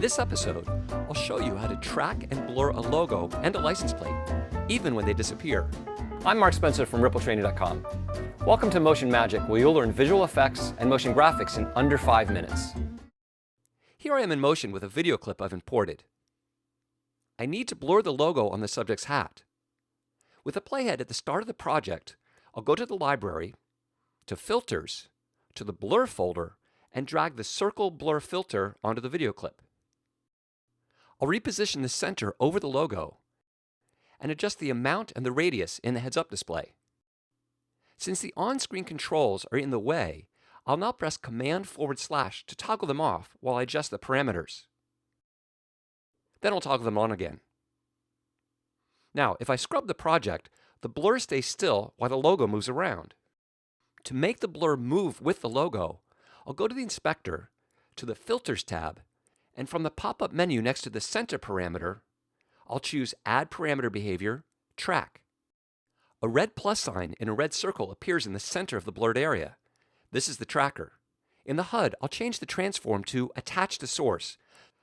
this episode, I'll show you how to track and blur a logo and a license plate, even when they disappear. I'm Mark Spencer from RippleTraining.com. Welcome to Motion Magic, where you'll learn visual effects and motion graphics in under 5 minutes. Here I am in Motion with a video clip I've imported. I need to blur the logo on the subject's hat. With a playhead at the start of the project, I'll go to the library, to Filters, to the Blur folder, and drag the Circle Blur filter onto the video clip. I'll reposition the center over the logo and adjust the amount and the radius in the heads-up display. Since the on-screen controls are in the way, I'll now press Command// to toggle them off while I adjust the parameters. Then I'll toggle them on again. Now, if I scrub the project, the blur stays still while the logo moves around. To make the blur move with the logo, I'll go to the inspector, to the Filters tab, and from the pop-up menu next to the center parameter, I'll choose Add Parameter Behavior, Track. A red plus sign in a red circle appears in the center of the blurred area. This is the tracker. In the HUD, I'll change the transform to Attach to Source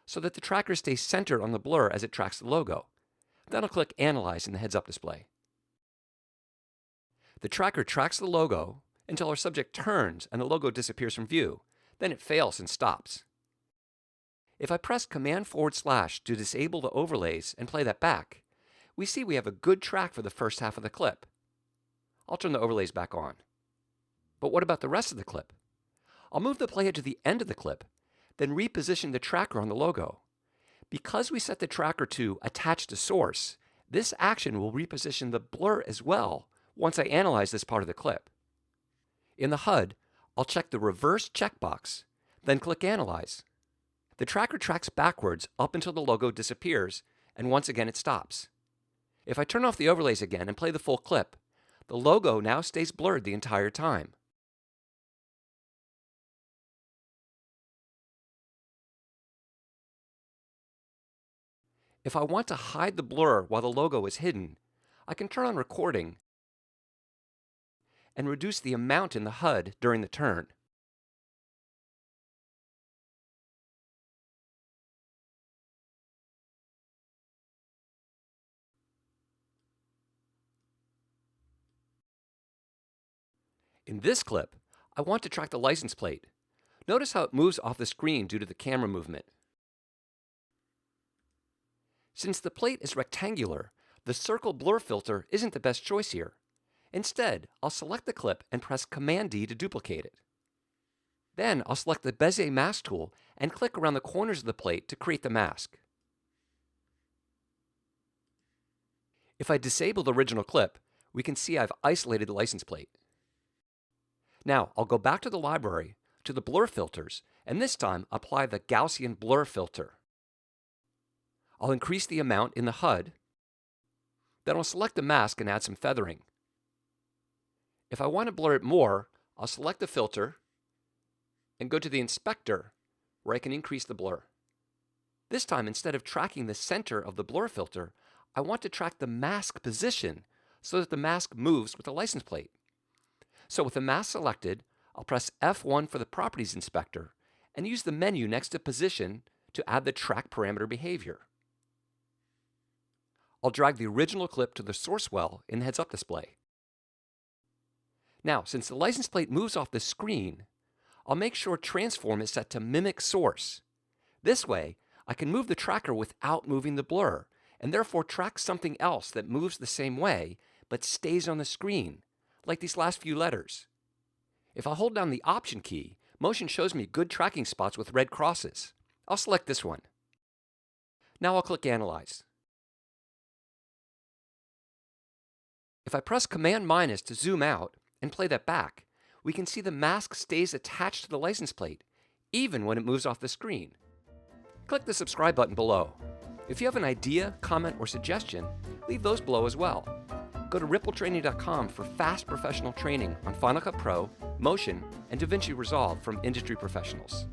so that the tracker stays centered on the blur as it tracks the logo. Then I'll click Analyze in the heads-up display. The tracker tracks the logo until our subject turns and the logo disappears from view. Then it fails and stops. If I press Command// to disable the overlays and play that back, we see we have a good track for the first half of the clip. I'll turn the overlays back on. But what about the rest of the clip? I'll move the playhead to the end of the clip, then reposition the tracker on the logo. Because we set the tracker to Attach to Source, this action will reposition the blur as well once I analyze this part of the clip. In the HUD, I'll check the Reverse checkbox, then click Analyze. The tracker tracks backwards up until the logo disappears, and once again it stops. If I turn off the overlays again and play the full clip, the logo now stays blurred the entire time. If I want to hide the blur while the logo is hidden, I can turn on recording and reduce the amount in the HUD during the turn. In this clip, I want to track the license plate. Notice how it moves off the screen due to the camera movement. Since the plate is rectangular, the Circle Blur filter isn't the best choice here. Instead, I'll select the clip and press Command-D to duplicate it. Then I'll select the Bezier Mask tool and click around the corners of the plate to create the mask. If I disable the original clip, we can see I've isolated the license plate. Now, I'll go back to the library, to the blur filters, and this time apply the Gaussian blur filter. I'll increase the amount in the HUD, then I'll select the mask and add some feathering. If I want to blur it more, I'll select the filter and go to the inspector where I can increase the blur. This time, instead of tracking the center of the blur filter, I want to track the mask position so that the mask moves with the license plate. So with the mask selected, I'll press F1 for the Properties Inspector and use the menu next to Position to add the Track Parameter Behavior. I'll drag the original clip to the source well in the heads-up display. Now, since the license plate moves off the screen, I'll make sure Transform is set to Mimic Source. This way, I can move the tracker without moving the blur, and therefore track something else that moves the same way but stays on the screen, like these last few letters. If I hold down the Option key, Motion shows me good tracking spots with red crosses. I'll select this one. Now I'll click Analyze. If I press Command- to zoom out and play that back, we can see the mask stays attached to the license plate, even when it moves off the screen. Click the subscribe button below. If you have an idea, comment, or suggestion, leave those below as well. Go to RippleTraining.com for fast professional training on Final Cut Pro, Motion, and DaVinci Resolve from industry professionals.